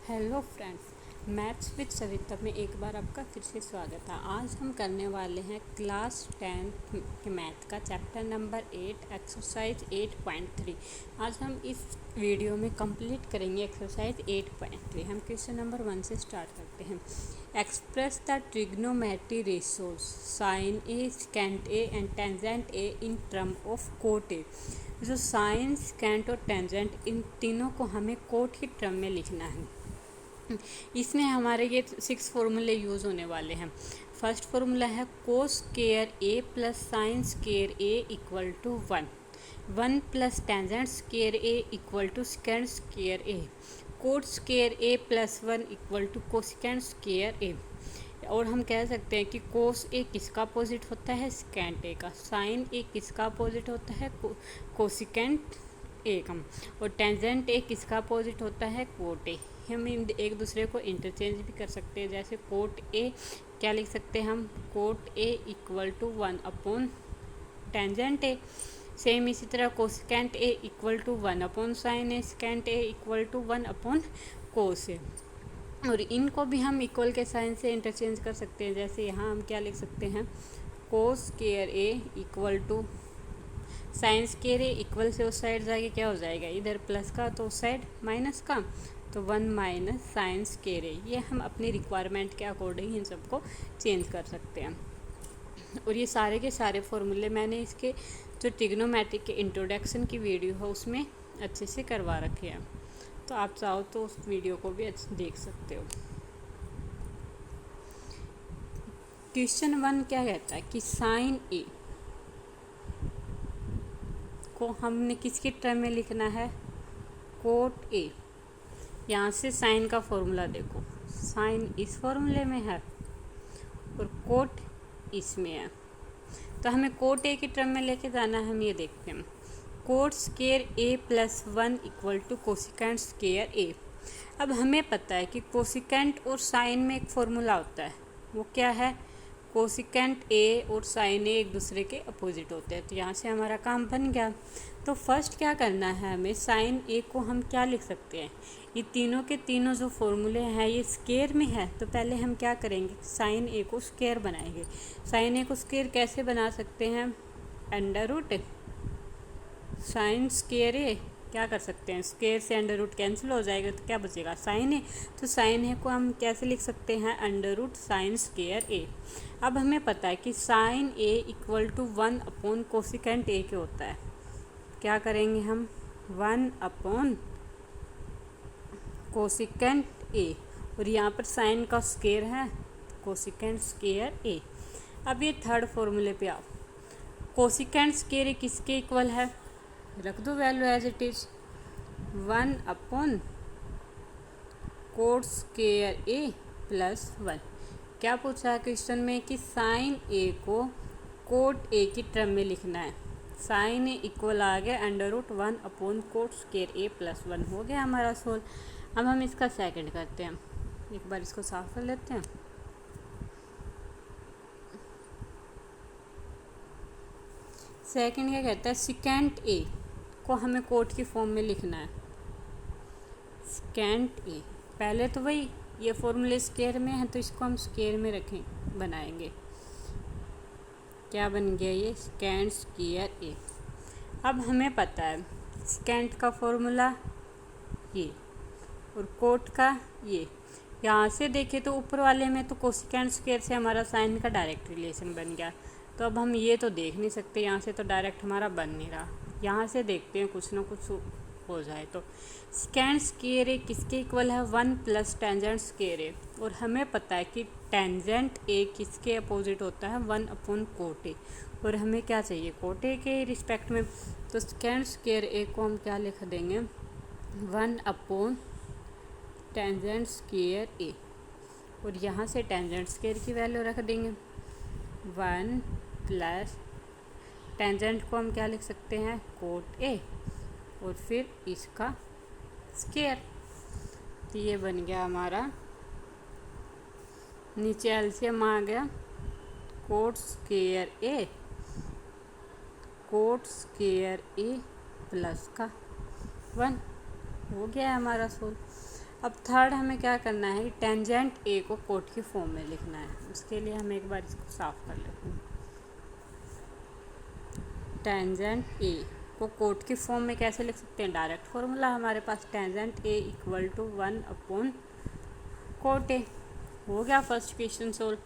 Hello friends, maths with Savita में एक बार आपका फिर से स्वागत है। आज हम करने वाले हैं क्लास 10 के मैथ का चैप्टर नंबर 8 एक्सरसाइज 8.3। आज हम इस वीडियो में कंप्लीट करेंगे एक्सरसाइज 8.3। हम क्वेश्चन नंबर 1 से स्टार्ट करते हैं। Express the trigonometry ratios sine A, secant A and tangent A in term of cot A. जो साइन, सेकेंट और टेंजेंट, इन तीनों को हमें कोट की टर्म में लिखना है। इसमें हमारे ये 6 फॉर्मूले यूज़ होने वाले हैं। फर्स्ट फॉर्मूला है cos square A plus sine square A equal to 1 plus tangent square A equal to secant square A. Cot square A plus 1 equal to cosecant square A. और हम कह सकते हैं कि कोस ए किसका अपोजिट होता है, सेकेंड ए का। साइन ए किसका अपोजिट होता है, कोसेकेंड ए का। और टेंजेंट ए किसका अपोजिट होता है, कोट ए। हम एक दूसरे को इंटरचेंज भी कर सकते हैं। जैसे कोट ए क्या लिख सकते हैं हम, cot A equal to 1 upon tangent A. Same इसी तरह cosecant A equal to 1 upon sine A, secant A equal to 1 upon cos A. और इनको भी हम इक्वल के साइन से इंटरचेंज कर सकते हैं। जैसे यहाँ हम क्या लिख सकते हैं, cos square A equal to sine square A. Equal से उस साइड जाके क्या हो जाएगा, इधर प्लस का तो उस साइड माइनस का, तो 1 माइनस साइन स्क्वायर ए। ये हम अपनी रिक्वायरमेंट के अकॉर्डिंग इन सबको चेंज कर सकते हैं। और ये सारे के सारे फॉर्मूले मैंने इसके जो ट्रिग्नोमेट्रिक के इंट्रोडक्शन की वीडियो है उसमें अच्छे से करवा रखे हैं, तो आप चाहो तो उस वीडियो को भी अच्छे देख सकते हो। क्वेश्चन 1 क्या कहता है कि साइन ए को हमने किसकी टर्म में लिखना है, कोट ए। यहाँ से साइन का फॉर्मूला देखो, साइन इस फॉर्मूले में है और कोट इसमें है, तो हमें कोट ए की टर्म में लेके जाना है। हम ये देखते हैं, cot square A plus 1 equal to cosecant square A. अब हमें पता है कि कोसेकेंट और साइन में एक फॉर्मूला होता है, वो क्या है, कोसेकेंट ए और साइन ए एक दूसरे के अपोजिट होते हैं। तो यहाँ से हमारा काम बन गया। तो फर्स्ट क्या करना है हमें, साइन ए को हम क्या लिख सकते हैं, ये तीनों के तीनों जो फॉर्मूले हैं ये स्क्वायर में है। तो पहले हम क्या करेंगे, साइन ए को स्क्वायर बनाएंगे। साइन ए को स्क्वायर कैसे बना सकते हैं, अंडर रूट साइन स्क्वायर ए। क्या कर सकते हैं, स्क्वायर से अंडर रूट कैंसिल हो जाएगा, तो क्या बचेगा, साइन ए। तो साइन ए को हम कैसे लिख सकते हैं, under root sine square A. अब हमें पता है कि sine A equal to 1 upon cosecant A के होता है। क्या करेंगे हम, 1 अपॉन कोसेकेंट ए, और यहाँ पर साइन का स्क्वायर है, कोसेकेंट स्क्वायर ए। अब ये थर्ड फॉर्मूले पे आओ, कोसेकेंट स्क्वायर ए किसके इक्वल है, रख दो value as it is, 1 upon cot square A plus 1। क्या पूछा है क्वेश्चन में कि साइन ए को कोट ए की टर्म में लिखना है। साइन ए इक्वल आ गया under root 1 upon cot square A plus 1, हो गया हमारा सोल्व। अब हम इसका सेकंड करते हैं, एक बार इसको साफ कर लेते हैं। सेकंड क्या कहता है, सेकेंट ए को हमें कोट की फॉर्म में लिखना है। सेकेंट ए, पहले तो वही ये फॉर्मूले स्क्वायर में है तो इसको हम स्क्वायर में रखें, बनाएंगे। क्या बन गया ये, सेकेंड स्क्वायर ए। अब हमें पता है सेकेंड का फॉर्मूला ये और कोट का ये। यहाँ से देखें तो ऊपर वाले में तो कोसेकेंट स्क्वायर से हमारा साइन का डायरेक्ट रिलेशन बन गया। तो अब हम ये तो देख नहीं सकते, यहाँ से तो डायरेक्ट हमारा बन नहीं रहा। यहाँ से देखते हैं कुछ ना कुछ हो जाए। तो सेकेंड स्क्वायर ए किसके इक्वल है, 1 प्लस टेंजेंट स्क्वायर ए। और हमें पता है कि टेंजेंट ए किसके अपोजिट होता है, 1 अपॉन कोट ए। और हमें क्या चाहिए, कोट ए के रिस्पेक्ट में। तो सेकेंड स्क्वायर ए को हम क्या लिख देंगे, 1 अपॉन टेंजेंट स्क्वायर ए। और यहाँ से टेंजेंट स्क्वायर की वैल्यू रख देंगे, 1 प्लस टेंजेंट को हम क्या लिख सकते हैं, कोट ए, और फिर इसका स्क्वायर। तो ये बन गया हमारा, नीचे एलसीएम आ गया, कोट स्क्वायर ए प्लस का 1, हो गया हमारा सोल्व। अब थर्ड हमें क्या करना है, टेंजेंट ए को कोट की फॉर्म में लिखना है। उसके लिए हम एक बार इसको साफ कर लेते हैं। टेंजेंट ए को कोट की फॉर्म में कैसे लिख सकते हैं, डायरेक्ट फॉर्मूला हमारे पास, tangent A equal to 1 cot A. हो गया first question solve.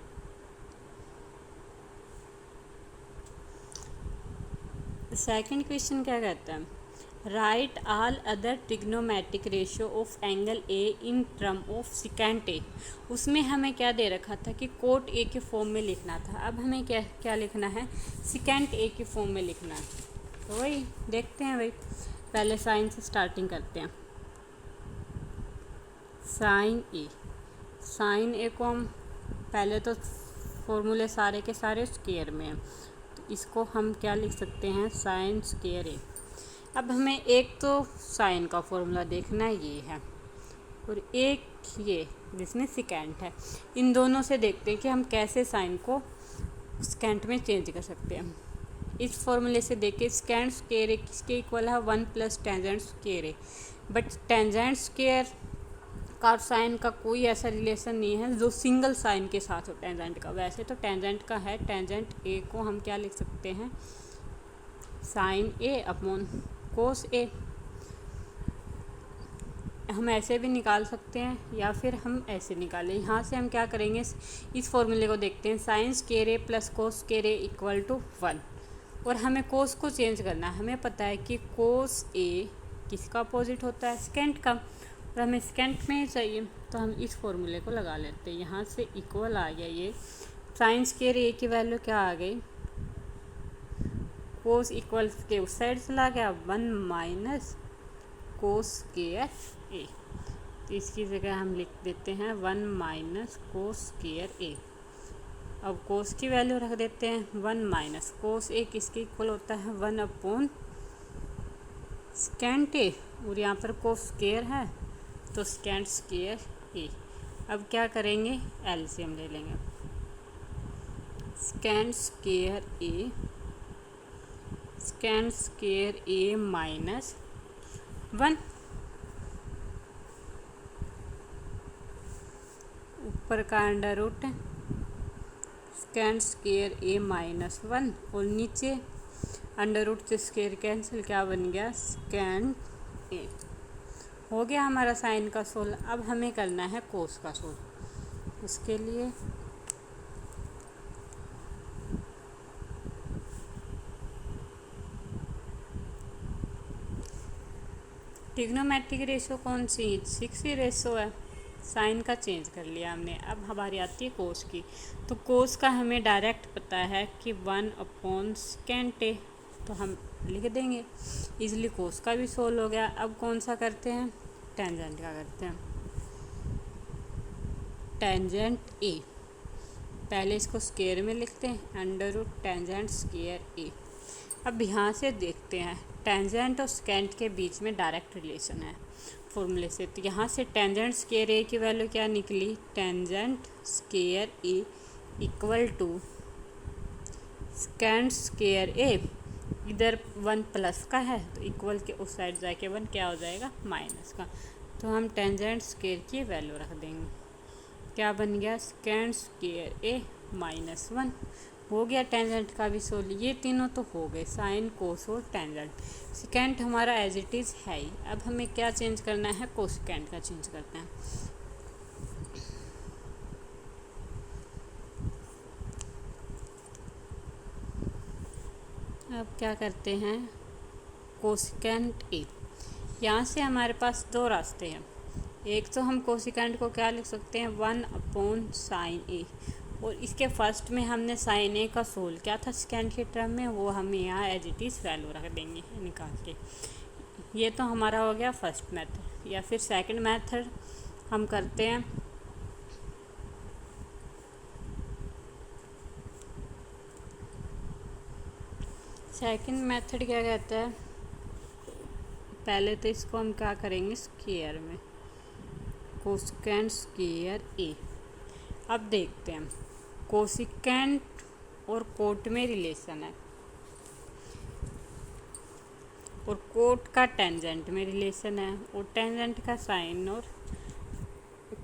Second question क्या कहता है, right all other trigonometric ratio of angle A in term of secant A. उसमें हमें क्या दे रखा था कि कोट ए के फॉर्म में लिखना था। अब हमें क्या क्या लिखना है, सिकेंट ए की फॉर्म में लिखना है। तो वही देखते हैं भाई, पहले साइन से स्टार्टिंग करते हैं। साइन ए को हम पहले तो फॉर्मूले सारे के सारे स्क्वायर में हैं, तो इसको हम क्या लिख सकते हैं, साइन स्क्वायर ए। अब हमें एक तो साइन का फॉर्मूला देखना है, ये है, और एक ये जिसमें सिकेंट है। इन दोनों से देखते हैं कि हम कैसे साइन को सिकेंट में चेंज कर सकते हैं। इस फॉर्मूले से देखिए, सेकेंड स्क्वायर ए किसके इक्वल है, 1 + tangent square A. But tangent square का साइन का कोई ऐसा रिलेशन नहीं है जो सिंगल साइन के साथ हो टेंजेंट का। वैसे तो टेंजेंट का है, टेंजेंट ए को हम क्या लिख सकते हैं, साइन ए अपॉन कोस ए। हम ऐसे भी निकाल सकते हैं या फिर हम ऐसे निकालें। यहाँ से हम क्या करेंगे, इस फॉर्मूले को देखते हैं, sine square A plus cos square A equal to 1। और हमें कोस को चेंज करना है। हमें पता है कि कोस ए किसका अपोजिट होता है, सेकेंट का, और हमें सेकेंड में चाहिए, तो हम इस फॉर्मूले को लगा लेते हैं। यहाँ से इक्वल आ गया ये, साइन स्क्वायर ए की वैल्यू क्या आ गई, कोस इक्वल के उस साइड चला गया, 1 - कोस स्क्वायर ए। तो इसकी जगह हम लिख देते हैं 1 - कोस स्क्वायर ए। अब कोस की वैल्यू रख देते हैं 1 - कोस ए किसके इक्वल होता है, 1 सेकेंट ए, और यहाँ पर कोस स्क्वायर है तो सेकेंट स्क्वायर ए। अब क्या करेंगे, एलसीएम ले लेंगे। सेकेंड स्क्वायर ए -1, ऊपर का अंडर रूट सेकेंड स्क्वायर ए -1, और नीचे अंडर रूट से स्क्वायर कैंसिल, क्या बन गया, सेकेंड ए। हो गया हमारा साइन का सोल। अब हमें करना है कोस का सोल। उसके लिए ट्रिग्नोमेट्रिक रेशो कौन सी, 6 ही रेशो है। साइन का चेंज कर लिया हमने। अब हमारी आती है कोस की। तो कोस का हमें डायरेक्ट पता है कि 1 सेकेंट ए, तो हम लिख देंगे इजली। कोस का भी सोल्व हो गया। अब कौन सा करते हैं, टेंजेंट का करते हैं। टेंजेंट ए, पहले इसको स्क्वायर में लिखते हैं, under root tangent square A. अब यहाँ से देखते हैं, टेंजेंट और सेकेंट के बीच में डायरेक्ट रिलेशन है फॉर्मूले से। तो यहाँ से टेंजेंट स्क्वायर ए की वैल्यू क्या निकली, tangent square A equal to secant square A. इधर 1 प्लस का है तो इक्वल के उस साइड जाके 1 क्या हो जाएगा, माइनस का। तो हम टेंजेंट स्क्वायर की वैल्यू रख देंगे, क्या बन गया, सेकेंड स्क्वायर ए -1। हो गया टेंजेंट का भी सोल्व। ये तीनों तो हो गए, साइन, कोस और टेंजेंट। सेकेंड हमारा एज इट इज़ है ही। अब हमें क्या चेंज करना है, कोसेकेंट का चेंज करते हैं। अब क्या करते हैं, कोसेकेंट ए। यहाँ से हमारे पास दो रास्ते हैं। एक तो हम कोसेकेंट को क्या लिख सकते हैं, 1/sin ए, और इसके फर्स्ट में हमने साइन ए का सोल्व क्या था सेकेंड के टर्म में, वो हम यहाँ एज इट इज़ वैल्यू रख देंगे निकाल के। ये तो हमारा हो गया फर्स्ट मेथड। या फिर सेकंड मेथड हम करते हैं, सेकंड मेथड क्या कहता है, पहले तो इसको हम क्या करेंगे, स्क्वायर में, कोसेकेंट स्क्वायर ए। अब देखते हैं, कोसेकेंट और कोट में रिलेशन है, और कोट का टेंजेंट में रिलेशन है, और टेंजेंट का साइन और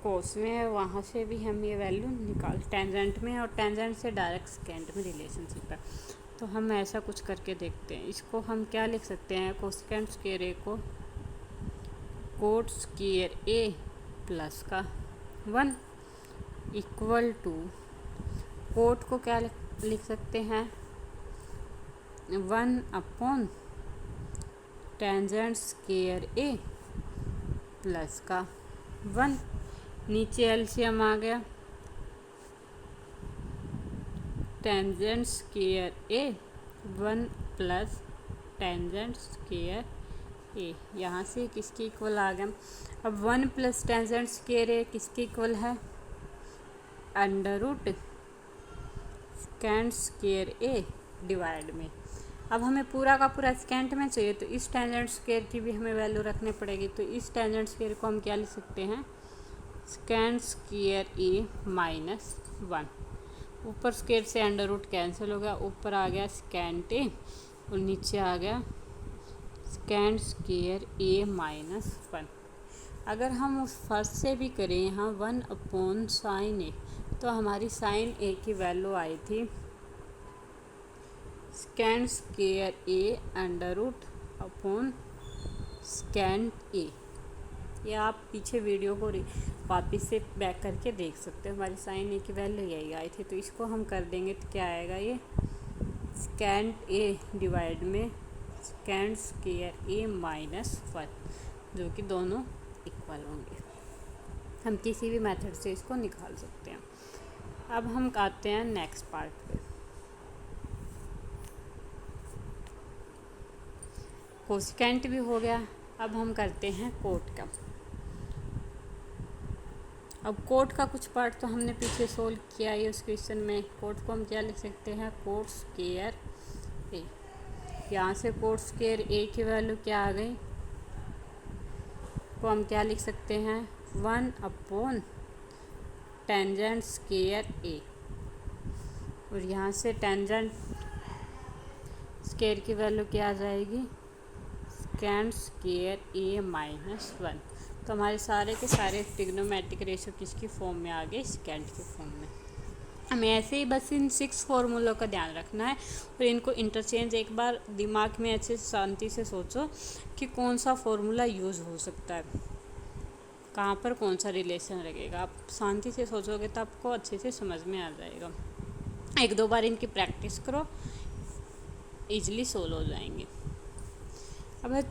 कोस में है, वहाँ से भी हम ये वैल्यू निकाल, टेंजेंट में है और टेंजेंट से डायरेक्ट सेकेंड में रिलेशनशिप है। तो हम ऐसा कुछ करके देखते हैं। इसको हम क्या लिख सकते हैं, कोसेकेंट स्क्वायर ए को कोट स्क्वायर ए प्लस का 1 इक्वल टू कोट को क्या लिख सकते हैं, 1 upon tangent square A plus का 1। नीचे एलसीएम आ गया, tangent square A 1 plus tangent square A, यहाँ से किसके इक्वल आ गया। अब 1 प्लस टेंजेंट स्क्वायर ए किसके इक्वल है, अंडर रूट सेकेंड स्क्वायर ए डिवाइड में। अब हमें पूरा का पूरा सेकेंड में चाहिए, तो इस टेंजेंट स्क्वायर की भी हमें वैल्यू रखनी पड़ेगी। तो इस टेंजेंट स्क्वायर को हम क्या लिख सकते हैं, सेकेंड स्क्वायर ए माइनस 1। ऊपर स्क्वायर से अंडर रूट कैंसिल हो गया, ऊपर आ गया सेकेंड ए और नीचे आ गया सेकेंड स्क्वायर ए माइनस 1। अगर हम उस फर्स्ट से भी करें यहाँ 1 अपॉन साइन ए, तो हमारी साइन ए की वैल्यू आई थी second square A under root upon second ए। या आप पीछे वीडियो को वापस से बैक करके देख सकते हैं, हमारी साइन ए की वैल्यू यही आई थी। तो इसको हम कर देंगे तो क्या आएगा, ये सेकेंड ए डिवाइड में सेकेंड स्क्वायर ए माइनस 1, जो कि दोनों इक्वल होंगे। हम किसी भी मेथड से इसको निकाल सकते हैं। अब हम आते हैं नेक्स्ट पार्ट पे। कोसेकेंट भी हो गया, अब हम करते हैं कोट का। अब कोट का कुछ पार्ट तो हमने पीछे सोल्व किया है उस क्वेश्चन में। कोट को हम क्या लिख सकते हैं, कोट स्क्वायर ए। यहाँ से कोट स्क्वायर ए की वैल्यू क्या आ गई, को हम क्या लिख सकते हैं, 1 अपॉन टेंजेंट स्क्वायर ए। और यहाँ से टेंजेंट स्क्वायर की वैल्यू क्या आ जाएगी, सेकेंड स्क्वायर ए माइनस 1। तो हमारे सारे के सारे ट्रिग्नोमेट्रिक रेशियो किसकी फॉर्म में आ गए, सेकेंड की फॉर्म में। हमें ऐसे ही बस इन 6 फॉर्मूलों का ध्यान रखना है और इनको इंटरचेंज एक बार दिमाग में अच्छे शांति से सोचो कि कौन सा फॉर्मूला यूज़ हो सकता है, कहाँ पर कौन सा रिलेशन लगेगा। आप शांति से सोचोगे तो आपको अच्छे से समझ में आ जाएगा। 1-2 बार इनकी प्रैक्टिस करो, ईजिली सोल्व हो जाएंगे। अब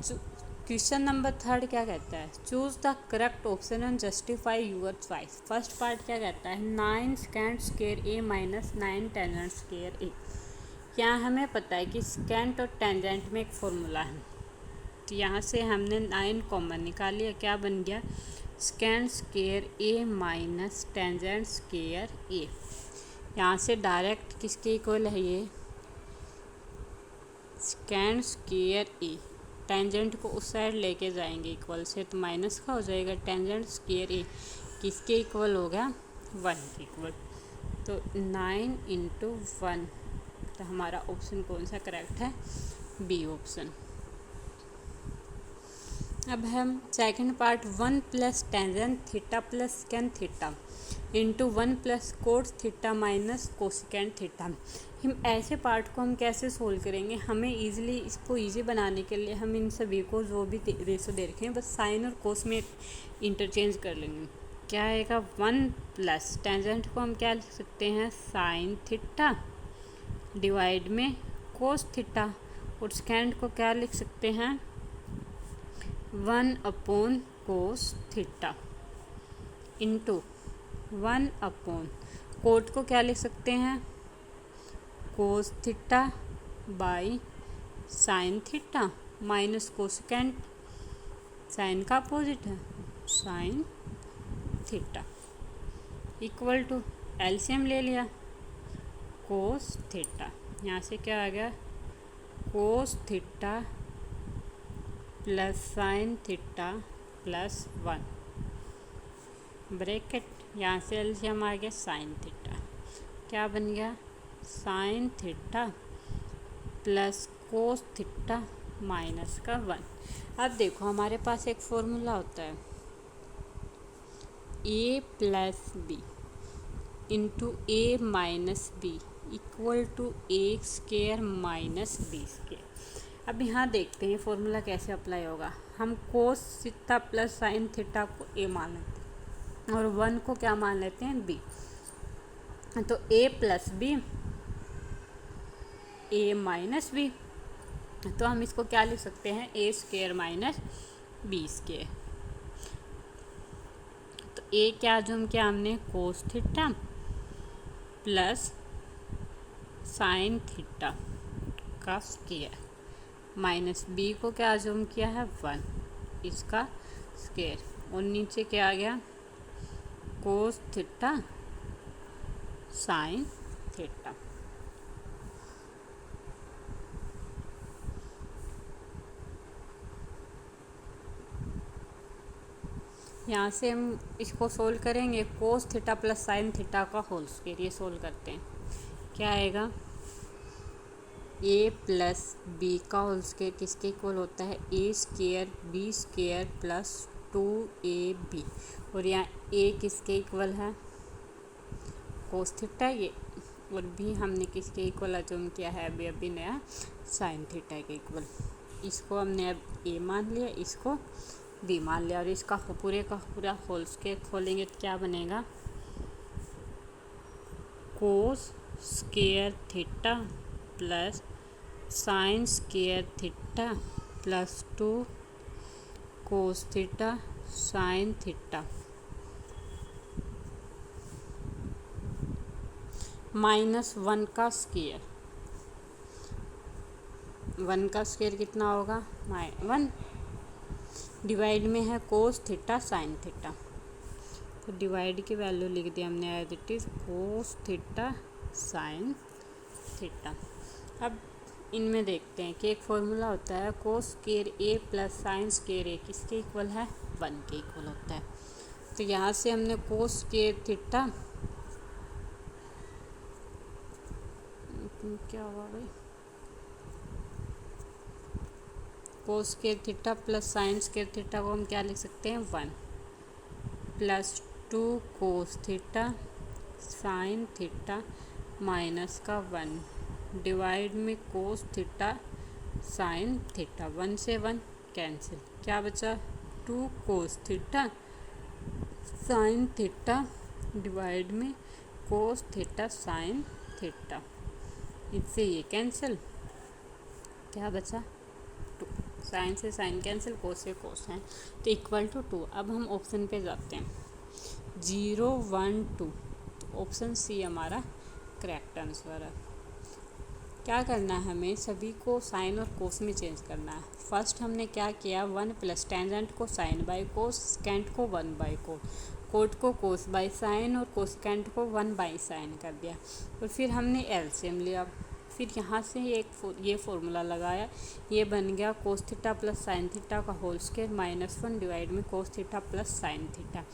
क्वेश्चन नंबर 3 क्या कहता है, choose the correct option and justify your choice. First part क्या कहता है, 9 secant square A minus 9 tangent square A. यहाँ हमें पता है कि सेकेंड और टेंजेंट में एक फॉर्मूला है, तो यहाँ से हमने 9 कॉमन निकाल लिया, क्या बन गया, second square A minus tangent square A. यहाँ से डायरेक्ट किसके इक्वल है, ये सेकेंड स्क्वायर ए। टेंजेंट को उस साइड लेके जाएंगे इक्वल से, तो माइनस का हो जाएगा, टेंजेंट स्क्वायर ए किसके इक्वल हो गया, 1 के इक्वल। तो 9 इंटू 1, तो हमारा ऑप्शन कौन सा करेक्ट है, बी ऑप्शन। अब हम second part 1 plus tangent theta plus secant theta into 1 plus cot theta minus cosecant theta. हम ऐसे पार्ट को हम कैसे सोल्व करेंगे, हमें इजीली इसको इजी बनाने के लिए हम इन सभी को जो भी रेशो दे रखे हैं बस साइन और कोस में इंटरचेंज कर लेंगे। क्या आएगा, 1 प्लस टेंजेंट को हम क्या लिख सकते हैं, साइन थीटा डिवाइड में कोस थीटा, और सेकेंड को क्या लिख सकते हैं, 1 upon cos theta into 1 upon cot को क्या लिख सकते हैं, cos theta by sine theta minus cosecant, sine का अपोजिट है sine theta, equal to LCM ले लिया, कोस थीटा। यहाँ से क्या आ गया, cos theta plus sine theta plus 1 bracket, यहाँ से एलसीएम आ गया साइन थीटा, क्या बन गया, sign theta plus cos theta minus का 1। अब देखो हमारे पास एक फॉर्मूला होता है A plus B into A minus B equal to A square minus B square. अब यहाँ देखते हैं फॉर्मूला कैसे अप्लाई होगा। हम cos theta plus sine theta को ए मान लेते हैं और 1 को क्या मान लेते हैं बी। तो ए प्लस बी ए माइनस बी, तो हम इसको क्या लिख सकते हैं ए स्क्वेयर माइनस बी स्क्वेयर। तो ए क्या जो किया हमने कोस थीटा प्लस साइन थीटा का स्क्वेयर माइनस बी को क्या जूम किया है 1 इसका स्क्वेयर और नीचे क्या आ गया कोस थीटा साइन थीटा। यहाँ से हम इसको सोल्व करेंगे cos theta plus sine theta का होल स्क्वायर। ये सोल्व करते हैं क्या आएगा ए प्लस बी का होल स्क्वायर किसके इक्वल होता है A square B square plus 2ab और यहाँ ए किसके इक्वल है कोस थीटा ये और बी हमने किसके इक्वल अज्यूम किया है अभी नया साइन थीटा के इक्वल। इसको हमने अब ए मान लिया इसको बी मान लिया और इसका पूरे का पूरा होल स्क्वायर खोलेंगे तो क्या बनेगा cos square theta plus sine square theta plus 2 कोस थीटा साइन थीटा माइनस 1 का स्क्वायर। 1 का स्क्वायर कितना होगा 1 डिवाइड में है कोस थीटा साइन थीटा तो डिवाइड की वैल्यू लिख दी हमने as it is cos theta sine theta. अब इनमें देखते हैं कि एक फॉर्मूला होता है cos square A plus sine square A किसके इक्वल है 1 के इक्वल होता है। तो यहाँ से हमने कोस स्क्वायर थीटा क्या हुआ भाई cos square theta plus sine square theta को हम क्या लिख सकते हैं 1 प्लस 2 कोस थीटा साइन थीटा माइनस का 1 डिवाइड में कोस थीटा साइन थीटा 1 से 1 कैंसिल क्या बचा 2 कोस थीटा साइन थीटा डिवाइड में कोस थीटा साइन थीटा इससे ये कैंसिल क्या बचा 2 साइन से साइन कैंसिल कोस से कोस है तो इक्वल टू 2। अब हम ऑप्शन पे जाते हैं 0 1 2 तो ऑप्शन सी हमारा करेक्ट आंसर है। क्या करना है हमें सभी को साइन और कोस में चेंज करना है। फर्स्ट हमने क्या किया 1 प्लस टेंजेंट को साइन बाई कोस सेकेंड को 1 बाई कोट को कोस बाई साइन और कोसेकेंट को 1 बाई साइन कर दिया और फिर हमने एलसीएम लिया। फिर यहाँ से ये फॉर्मूला लगाया ये बन गया cos theta plus sine theta का होल स्क्वायर माइनस 1 डिवाइड में कोस थीटा प्लस साइन थीटा।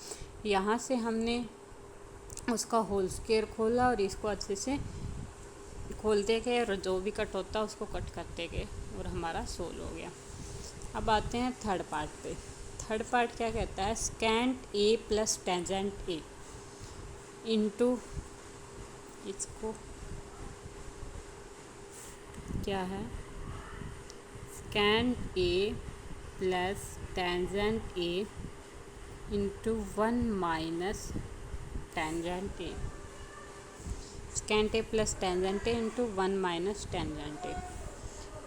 यहाँ से हमने उसका होल स्क्वायर खोला और इसको अच्छे से खोलते गए और जो भी कट होता उसको कट करते गए और हमारा सोल्व हो गया। अब आते हैं थर्ड पार्ट पे। थर्ड पार्ट क्या कहता है स्कैंट ए प्लस टेंजेंट ए इंटू इसको क्या है स्कैंट ए प्लस टेंजेंट ए इंटू 1 माइनस टेंजेंट ए स्कैंट ए प्लस टेंजेंट ए इंटू 1 माइनस टेंजेंट ए।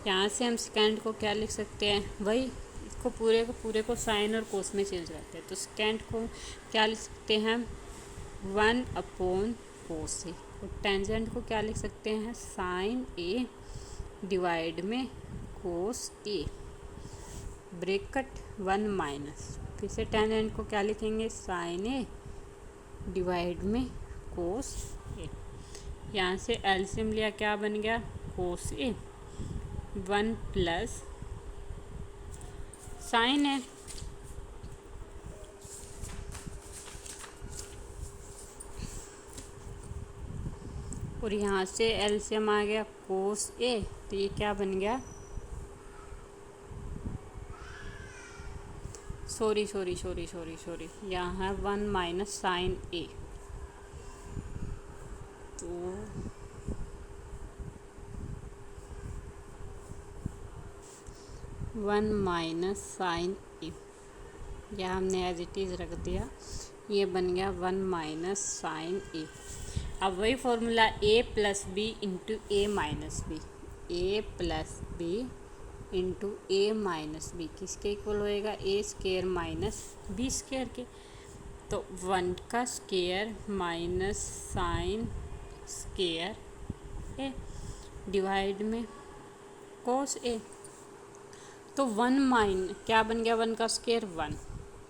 यहाँ से हम स्कैंट को क्या लिख सकते हैं वही इसको पूरे को साइन और कोस में चेंज करते हैं तो स्कैंट को क्या लिख सकते हैं 1 अपॉन कोस ए और टेंजेंट को क्या लिख सकते हैं साइन ए डिवाइड में कोस ए ब्रैकेट 1 माइनस फिर से टेंजेंट को क्या लिखेंगे साइन ए डिवाइड में कोस ए। यहाँ से एलसीएम लिया क्या बन गया कोस ए 1 प्लस साइन ए और यहाँ से एलसीएम आ गया कोस ए तो ये क्या बन गया सॉरी यहाँ है 1 माइनस साइन ए, तो 1 माइनस साइन ए, यह हमने एज इट इज़ रख दिया, ये बन गया 1 माइनस साइन ए। अब वही formula a plus B into A minus B, A plus B into A minus B किसके इक्वल होएगा, A square minus B square के। तो 1 का square minus sine square A divide में कोस ए। तो 1 क्या बन गया, 1 का square 1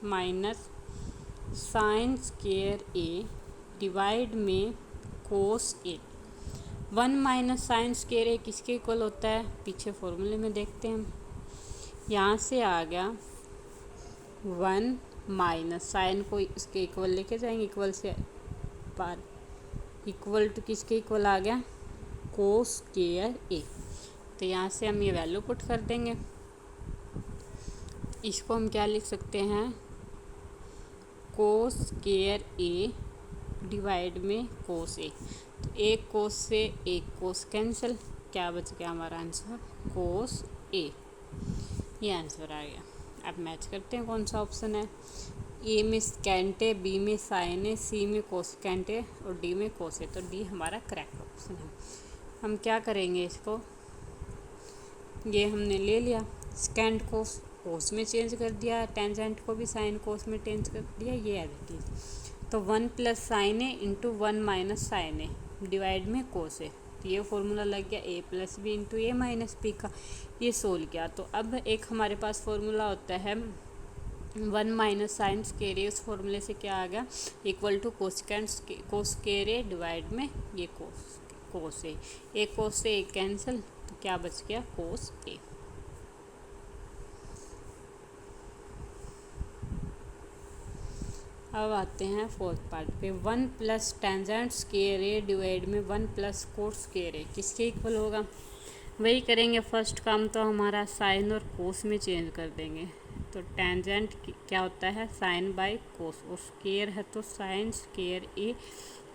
minus sine square A divide में कोस ए। 1 माइनस साइन स्केयर ए किसके इक्वल होता है, पीछे फॉर्मूले में देखते हैं हम। यहाँ से आ गया 1 माइनस साइन को इसके इक्वल लेके जाएंगे, इक्वल से पार, इक्वल टू किसके इक्वल आ गया, कोस स्केयर ए। तो यहाँ से हम ये वैल्यू पुट कर देंगे। इसको हम क्या लिख सकते हैं, कोस स्केयर ए डिवाइड में कोस ए। तो एक कोस से एक कोस कैंसिल, क्या बच गया हमारा आंसर, कोस ए। ये आंसर आ गया। अब मैच करते हैं कौन सा ऑप्शन है। ए में स्कैंट है, बी में साइन है, सी में कोसकेंट है और डी में कोस है। तो डी हमारा करेक्ट ऑप्शन है। हम क्या करेंगे, इसको ये हमने ले लिया, स्कैंट कोस कोस में चेंज कर दिया, टेंजेंट को भी साइन कोस में चेंज कर दिया, ये एज इट इज। तो 1 प्लस साइन ए इंटू 1 माइनस साइन ए डिवाइड में कोस ए। तो ये फॉर्मूला लग गया ए plus B into A minus B का, ये सोल्व किया। तो अब एक हमारे पास फॉर्मूला होता है 1 माइनस साइन स्केयर ए, उस फॉर्मूले से क्या आ गया, equal to cos square A divide में ये कोस ए। एक कोस से एक कैंसिल, तो क्या बच गया, कोस ए। अब आते हैं फोर्थ पार्ट पे। 1 plus tangent square A divide में 1 प्लस कोस स्केयर ए किसके इक्वल होगा। वही करेंगे, फर्स्ट काम तो हमारा साइन और कोस में चेंज कर देंगे। तो टेंजेंट क्या होता है, साइन बाय कोस, और स्केयर है तो साइन स्केयर ए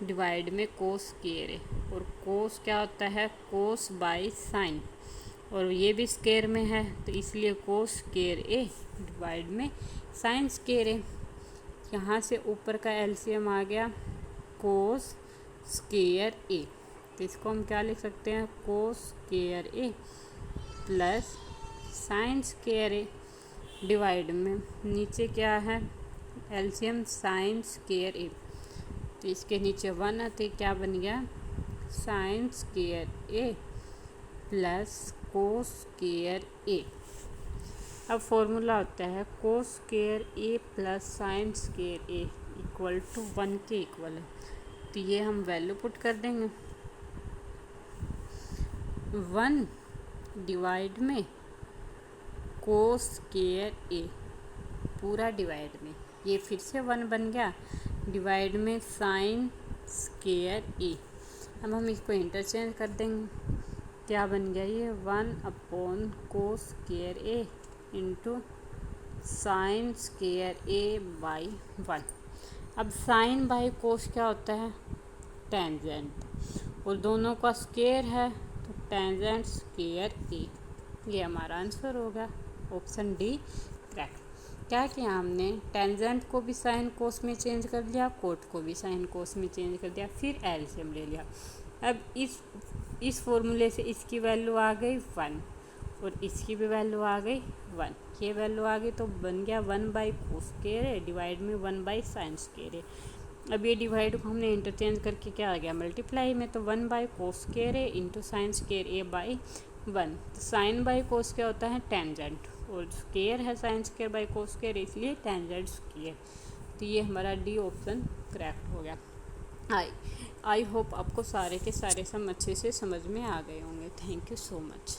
डिवाइड में कोस स्केयर ए, और कोस क्या होता है, कोस बाय साइन, और ये भी स्केयर में है तो इसलिए कोस स्केयर ए डिवाइड में साइन स्केयर ए। यहाँ से ऊपर का एलसीएम आ गया कोस स्केयर ए, तो इसको हम क्या लिख सकते हैं, कोस square A plus sine square A divide में नीचे क्या है, एलसीएम साइन स्केयर ए, तो इसके नीचे 1 है तो क्या बन गया, sine square A plus cos square A. अब फॉर्मूला होता है cos square A plus sine square A equal to 1 के इक्वल है। तो ये हम वैल्यू पुट कर देंगे, 1 डिवाइड में कोस स्केयर ए पूरा डिवाइड में, ये फिर से 1 बन गया, डिवाइड में साइन स्केयर ए। अब हम इसको इंटरचेंज कर देंगे, क्या बन गया ये 1 upon cos square A into sine square A by 1। अब साइन बाई कोस क्या होता है, टेंजेंट, और दोनों का स्केयर है तो टेंजेंट स्केयर ए। ये हमारा आंसर होगा, ऑप्शन डी करेक्ट। क्या किया हमने, टेंजेंट को भी साइन कोस में चेंज कर दिया, कोट को भी साइन कोस में चेंज कर दिया, फिर एलसीएम ले लिया। अब इस फॉर्मूले से इसकी वैल्यू आ गई 1 और इसकी भी वैल्यू आ गई 1, ये वैल्यू आ गई तो बन गया 1 by cos square A divide में 1 बाई साइन स्केयर ए। अब ये डिवाइड को हमने इंटरचेंज करके क्या आ गया, मल्टीप्लाई में, तो 1 by cos square A into sine square A by 1। तो साइन बाई कोस क्या होता है, टेंजेंट, और स्केयर है sine square by cos square, इसलिए टेंजेंट स्केयर। तो ये हमारा डी ऑप्शन करेक्ट हो गया। आई होप आपको सारे के सारे सम अच्छे से समझ में आ गए होंगे। Thank you so much.